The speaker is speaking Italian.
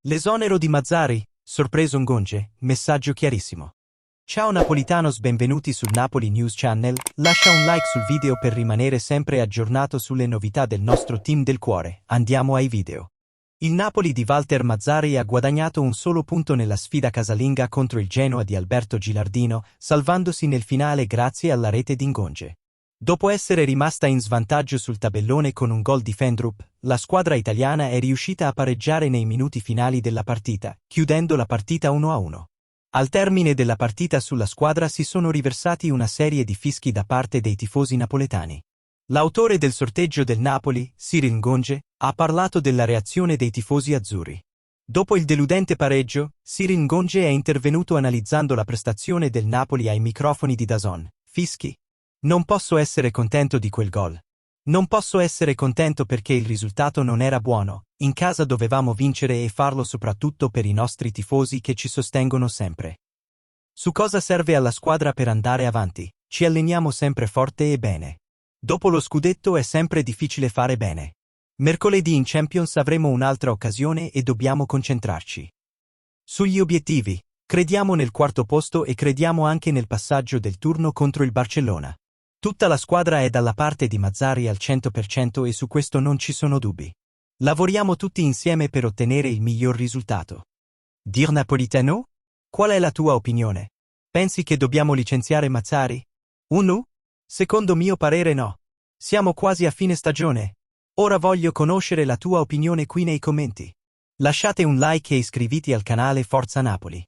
L'esonero di Mazzari, sorpreso Ngonge, messaggio chiarissimo. Ciao Napolitanos, benvenuti sul Napoli News Channel, lascia un like sul video per rimanere sempre aggiornato sulle novità del nostro team del cuore, andiamo ai video. Il Napoli di Walter Mazzari ha guadagnato un solo punto nella sfida casalinga contro il Genoa di Alberto Gilardino, salvandosi nel finale grazie alla rete di Ngonge. Dopo essere rimasta in svantaggio sul tabellone con un gol di Fendrup, la squadra italiana è riuscita a pareggiare nei minuti finali della partita, chiudendo la partita 1-1. Al termine della partita sulla squadra si sono riversati una serie di fischi da parte dei tifosi napoletani. L'autore del sorteggio del Napoli, Cyril Ngonge, ha parlato della reazione dei tifosi azzurri. Dopo il deludente pareggio, Cyril Ngonge è intervenuto analizzando la prestazione del Napoli ai microfoni di DAZN. Fischi? Non posso essere contento di quel gol. Non posso essere contento perché il risultato non era buono, in casa dovevamo vincere e farlo soprattutto per i nostri tifosi che ci sostengono sempre. Su cosa serve alla squadra per andare avanti? Ci alleniamo sempre forte e bene. Dopo lo scudetto è sempre difficile fare bene. Mercoledì in Champions avremo un'altra occasione e dobbiamo concentrarci. Sugli obiettivi, crediamo nel quarto posto e crediamo anche nel passaggio del turno contro il Barcellona. Tutta la squadra è dalla parte di Mazzari al 100% e su questo non ci sono dubbi. Lavoriamo tutti insieme per ottenere il miglior risultato. Dir Napolitano? Qual è la tua opinione? Pensi che dobbiamo licenziare Mazzari? No? Secondo mio parere no. Siamo quasi a fine stagione. Ora voglio conoscere la tua opinione qui nei commenti. Lasciate un like e iscriviti al canale Forza Napoli.